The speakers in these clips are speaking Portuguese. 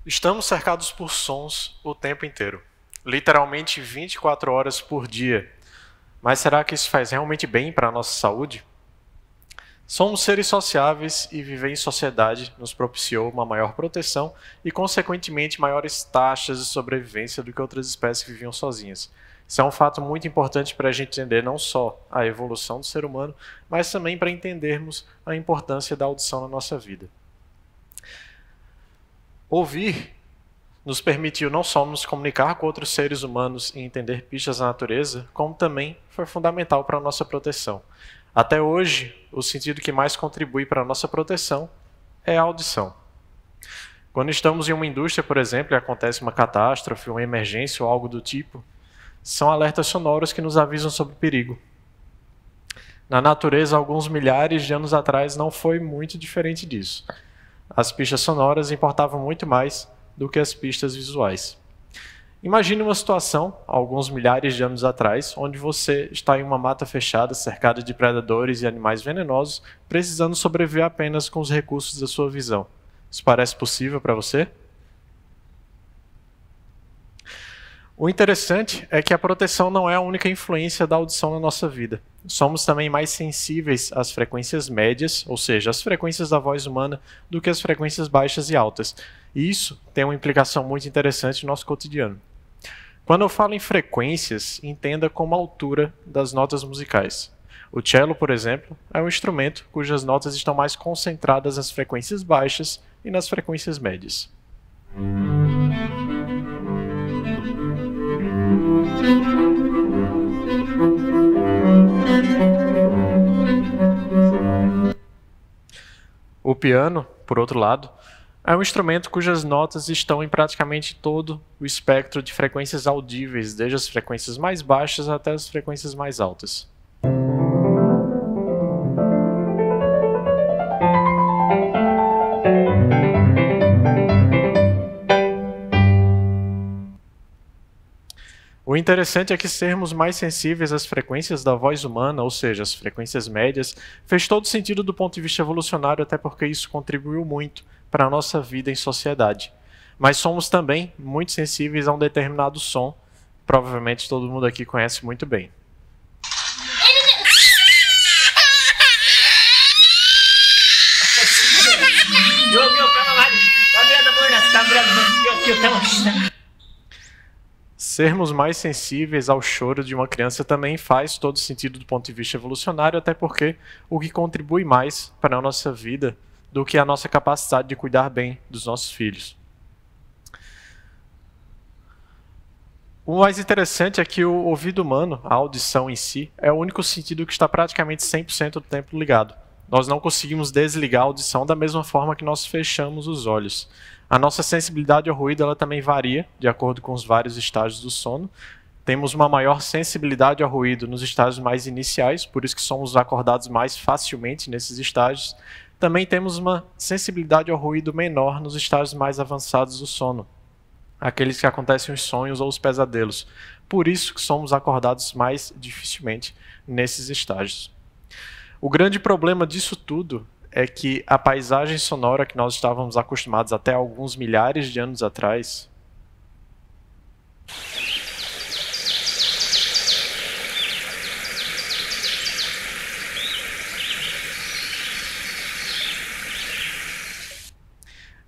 Estamos cercados por sons o tempo inteiro, literalmente 24 horas por dia. Mas será que isso faz realmente bem para a nossa saúde? Somos seres sociáveis e viver em sociedade nos propiciou uma maior proteção e, consequentemente, maiores taxas de sobrevivência do que outras espécies que viviam sozinhas. Isso é um fato muito importante para a gente entender não só a evolução do ser humano, mas também para entendermos a importância da audição na nossa vida. Ouvir nos permitiu não só nos comunicar com outros seres humanos e entender pistas da natureza, como também foi fundamental para a nossa proteção. Até hoje, o sentido que mais contribui para a nossa proteção é a audição. Quando estamos em uma indústria, por exemplo, e acontece uma catástrofe, uma emergência ou algo do tipo, são alertas sonoros que nos avisam sobre perigo. Na natureza, alguns milhares de anos atrás, não foi muito diferente disso. As pistas sonoras importavam muito mais do que as pistas visuais. Imagine uma situação, alguns milhares de anos atrás, onde você está em uma mata fechada, cercada de predadores e animais venenosos, precisando sobreviver apenas com os recursos da sua visão. Isso parece possível para você? O interessante é que a proteção não é a única influência da audição na nossa vida. Somos também mais sensíveis às frequências médias, ou seja, às frequências da voz humana, do que às frequências baixas e altas. E isso tem uma implicação muito interessante no nosso cotidiano. Quando eu falo em frequências, entenda como a altura das notas musicais. O cello, por exemplo, é um instrumento cujas notas estão mais concentradas nas frequências baixas e nas frequências médias. O piano, por outro lado, é um instrumento cujas notas estão em praticamente todo o espectro de frequências audíveis, desde as frequências mais baixas até as frequências mais altas. O interessante é que sermos mais sensíveis às frequências da voz humana, ou seja, as frequências médias, fez todo sentido do ponto de vista evolucionário, até porque isso contribuiu muito para a nossa vida em sociedade. Mas somos também muito sensíveis a um determinado som, provavelmente todo mundo aqui conhece muito bem. Sermos mais sensíveis ao choro de uma criança também faz todo sentido do ponto de vista evolucionário, até porque o que contribui mais para a nossa vida do que a nossa capacidade de cuidar bem dos nossos filhos. O mais interessante é que o ouvido humano, a audição em si, é o único sentido que está praticamente 100% do tempo ligado. Nós não conseguimos desligar a audição da mesma forma que nós fechamos os olhos. A nossa sensibilidade ao ruído ela também varia, de acordo com os vários estágios do sono. Temos uma maior sensibilidade ao ruído nos estágios mais iniciais, por isso que somos acordados mais facilmente nesses estágios. Também temos uma sensibilidade ao ruído menor nos estágios mais avançados do sono, aqueles que acontecem os sonhos ou os pesadelos. Por isso que somos acordados mais dificilmente nesses estágios. O grande problema disso tudo é que a paisagem sonora que nós estávamos acostumados até alguns milhares de anos atrás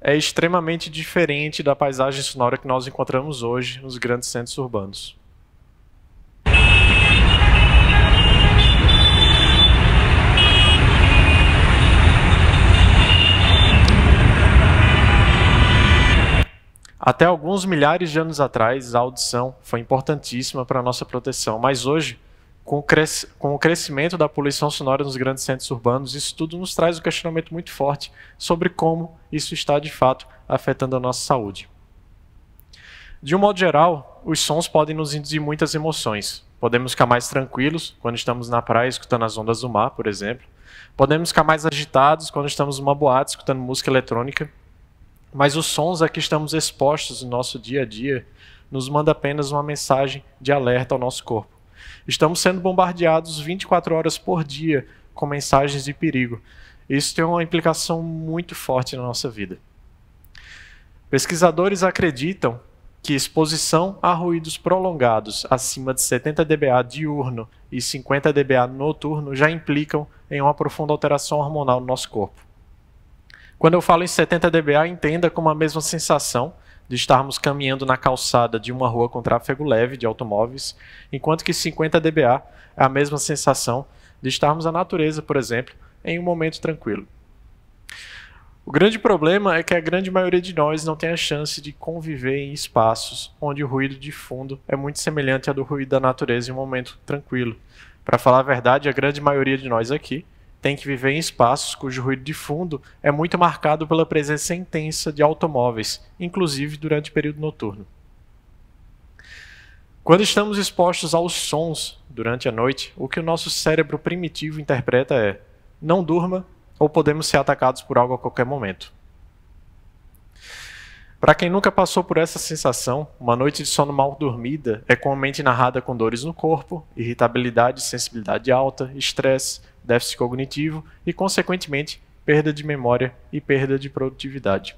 é extremamente diferente da paisagem sonora que nós encontramos hoje nos grandes centros urbanos. Até alguns milhares de anos atrás, a audição foi importantíssima para a nossa proteção, mas hoje, com o crescimento da poluição sonora nos grandes centros urbanos, isso tudo nos traz um questionamento muito forte sobre como isso está, de fato, afetando a nossa saúde. De um modo geral, os sons podem nos induzir muitas emoções. Podemos ficar mais tranquilos quando estamos na praia escutando as ondas do mar, por exemplo. Podemos ficar mais agitados quando estamos numa boate escutando música eletrônica. Mas os sons a que estamos expostos no nosso dia a dia nos manda apenas uma mensagem de alerta ao nosso corpo. Estamos sendo bombardeados 24 horas por dia com mensagens de perigo. Isso tem uma implicação muito forte na nossa vida. Pesquisadores acreditam que exposição a ruídos prolongados acima de 70 dBA diurno e 50 dBA noturno já implicam em uma profunda alteração hormonal no nosso corpo. Quando eu falo em 70 dBA, entenda como a mesma sensação de estarmos caminhando na calçada de uma rua com tráfego leve de automóveis, enquanto que 50 dBA é a mesma sensação de estarmos na natureza, por exemplo, em um momento tranquilo. O grande problema é que a grande maioria de nós não tem a chance de conviver em espaços onde o ruído de fundo é muito semelhante ao do ruído da natureza em um momento tranquilo. Para falar a verdade, a grande maioria de nós aqui tem que viver em espaços cujo ruído de fundo é muito marcado pela presença intensa de automóveis, inclusive durante o período noturno. Quando estamos expostos aos sons durante a noite, o que o nosso cérebro primitivo interpreta é: não durma, ou podemos ser atacados por algo a qualquer momento. Para quem nunca passou por essa sensação, uma noite de sono mal dormida é comumente narrada com dores no corpo, irritabilidade, sensibilidade alta, estresse, déficit cognitivo e, consequentemente, perda de memória e perda de produtividade.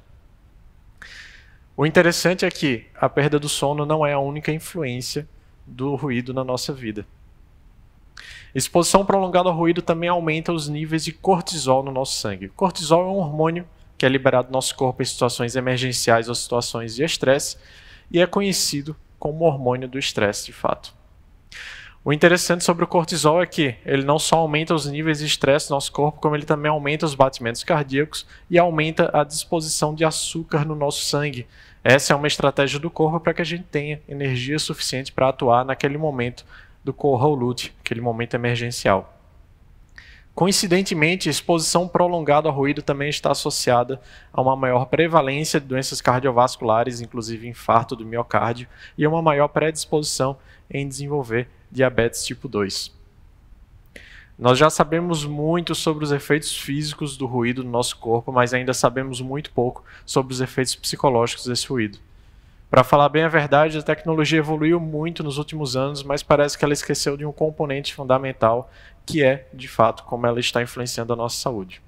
O interessante é que a perda do sono não é a única influência do ruído na nossa vida. Exposição prolongada ao ruído também aumenta os níveis de cortisol no nosso sangue. Cortisol é um hormônio que é liberado do nosso corpo em situações emergenciais ou situações de estresse e é conhecido como hormônio do estresse, de fato. O interessante sobre o cortisol é que ele não só aumenta os níveis de estresse no nosso corpo, como ele também aumenta os batimentos cardíacos e aumenta a disposição de açúcar no nosso sangue. Essa é uma estratégia do corpo para que a gente tenha energia suficiente para atuar naquele momento do corra ou lute, aquele momento emergencial. Coincidentemente, a exposição prolongada ao ruído também está associada a uma maior prevalência de doenças cardiovasculares, inclusive infarto do miocárdio, e a uma maior predisposição em desenvolver diabetes tipo 2. Nós já sabemos muito sobre os efeitos físicos do ruído no nosso corpo, mas ainda sabemos muito pouco sobre os efeitos psicológicos desse ruído. Para falar bem a verdade, a tecnologia evoluiu muito nos últimos anos, mas parece que ela esqueceu de um componente fundamental, que é, de fato, como ela está influenciando a nossa saúde.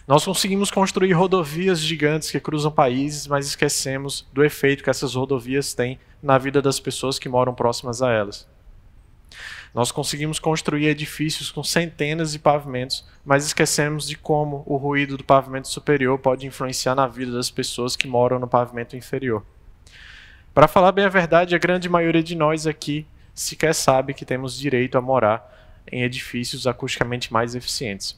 Nós conseguimos construir rodovias gigantes que cruzam países, mas esquecemos do efeito que essas rodovias têm na vida das pessoas que moram próximas a elas. Nós conseguimos construir edifícios com centenas de pavimentos, mas esquecemos de como o ruído do pavimento superior pode influenciar na vida das pessoas que moram no pavimento inferior. Para falar bem a verdade, a grande maioria de nós aqui sequer sabe que temos direito a morar em edifícios acusticamente mais eficientes.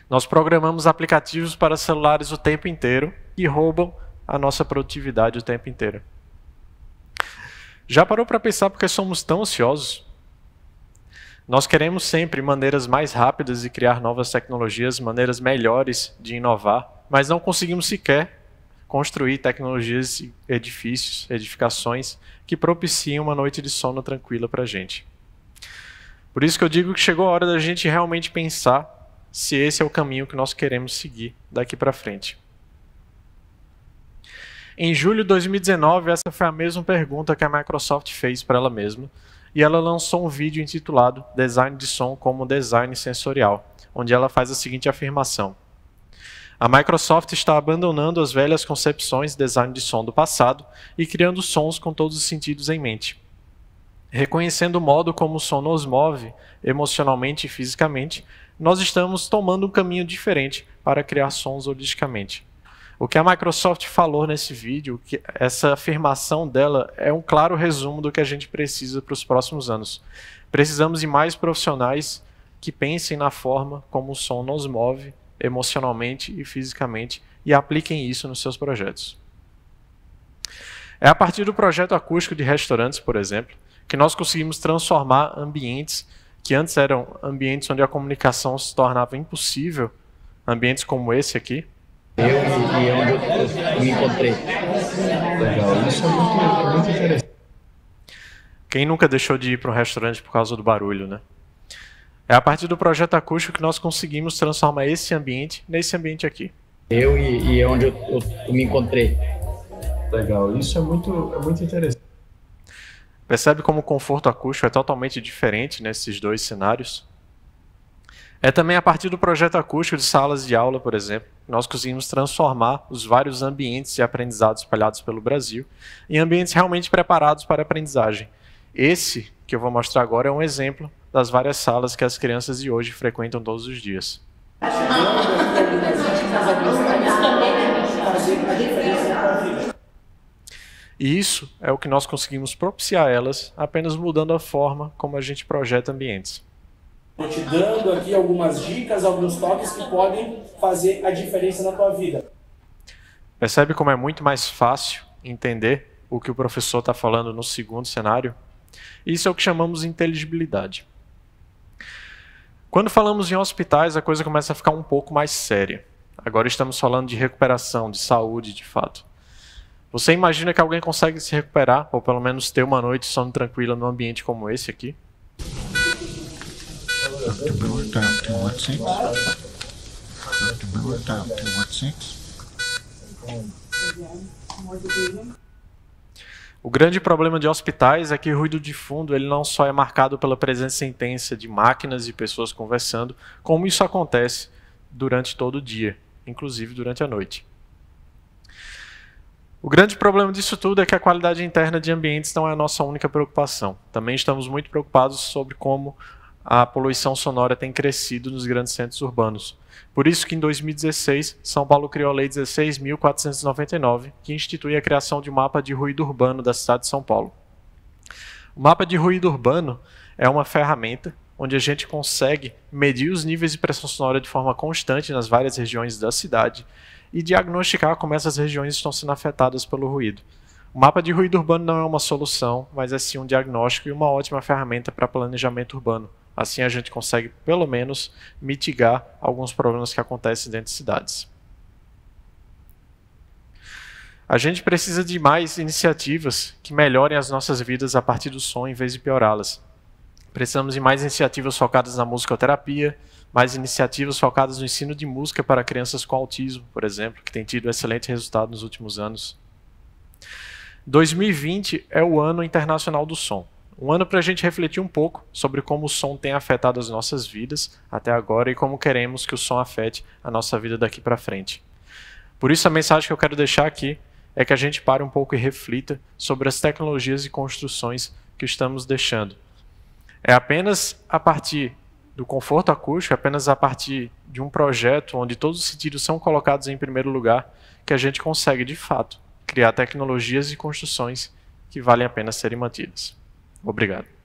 Nós programamos aplicativos para celulares o tempo inteiro e roubam a nossa produtividade o tempo inteiro. Já parou para pensar por que somos tão ansiosos? Nós queremos sempre maneiras mais rápidas de criar novas tecnologias, maneiras melhores de inovar, mas não conseguimos sequer construir tecnologias, edifícios, edificações que propiciam uma noite de sono tranquila para a gente. Por isso que eu digo que chegou a hora da gente realmente pensar se esse é o caminho que nós queremos seguir daqui para frente. Em julho de 2019, essa foi a mesma pergunta que a Microsoft fez para ela mesma, e ela lançou um vídeo intitulado Design de Som como Design Sensorial, onde ela faz a seguinte afirmação: a Microsoft está abandonando as velhas concepções de design de som do passado e criando sons com todos os sentidos em mente. Reconhecendo o modo como o som nos move, emocionalmente e fisicamente, nós estamos tomando um caminho diferente para criar sons holisticamente. O que a Microsoft falou nesse vídeo, essa afirmação dela é um claro resumo do que a gente precisa para os próximos anos. Precisamos de mais profissionais que pensem na forma como o som nos move emocionalmente e fisicamente e apliquem isso nos seus projetos. É a partir do projeto acústico de restaurantes, por exemplo, que nós conseguimos transformar ambientes que antes eram ambientes onde a comunicação se tornava impossível, ambientes como esse aqui. E onde eu me encontrei. Legal, isso é muito interessante. Quem nunca deixou de ir para um restaurante por causa do barulho, né? É a partir do projeto acústico que nós conseguimos transformar esse ambiente nesse ambiente aqui. E onde eu me encontrei. Legal, isso é muito interessante. Percebe como o conforto acústico é totalmente diferente nesses dois cenários? É também a partir do projeto acústico de salas de aula, por exemplo, nós conseguimos transformar os vários ambientes de aprendizado espalhados pelo Brasil em ambientes realmente preparados para a aprendizagem. Esse que eu vou mostrar agora é um exemplo das várias salas que as crianças de hoje frequentam todos os dias. E isso é o que nós conseguimos propiciar a elas apenas mudando a forma como a gente projeta ambientes. Estou te dando aqui algumas dicas, alguns toques que podem fazer a diferença na tua vida. Percebe como é muito mais fácil entender o que o professor está falando no segundo cenário? Isso é o que chamamos de inteligibilidade. Quando falamos em hospitais, a coisa começa a ficar um pouco mais séria. Agora estamos falando de recuperação, de saúde, de fato. Você imagina que alguém consegue se recuperar, ou pelo menos ter uma noite de sono tranquila num ambiente como esse aqui? O grande problema de hospitais é que o ruído de fundo ele não só é marcado pela presença intensa de máquinas e pessoas conversando, como isso acontece durante todo o dia, inclusive durante a noite. O grande problema disso tudo é que a qualidade interna de ambientes não é a nossa única preocupação. Também estamos muito preocupados sobre como a poluição sonora tem crescido nos grandes centros urbanos. Por isso que em 2016, São Paulo criou a Lei 16.499, que institui a criação de um mapa de ruído urbano da cidade de São Paulo. O mapa de ruído urbano é uma ferramenta onde a gente consegue medir os níveis de pressão sonora de forma constante nas várias regiões da cidade e diagnosticar como essas regiões estão sendo afetadas pelo ruído. O mapa de ruído urbano não é uma solução, mas é sim um diagnóstico e uma ótima ferramenta para planejamento urbano. Assim a gente consegue, pelo menos, mitigar alguns problemas que acontecem dentro de cidades. A gente precisa de mais iniciativas que melhorem as nossas vidas a partir do som em vez de piorá-las. Precisamos de mais iniciativas focadas na musicoterapia, mais iniciativas focadas no ensino de música para crianças com autismo, por exemplo, que tem tido excelente resultado nos últimos anos. 2020 é o Ano Internacional do Som. Um ano para a gente refletir um pouco sobre como o som tem afetado as nossas vidas até agora e como queremos que o som afete a nossa vida daqui para frente. Por isso a mensagem que eu quero deixar aqui é que a gente pare um pouco e reflita sobre as tecnologias e construções que estamos deixando. É apenas a partir do conforto acústico, apenas a partir de um projeto onde todos os sentidos são colocados em primeiro lugar, que a gente consegue, de fato, criar tecnologias e construções que valem a pena serem mantidas. Obrigado.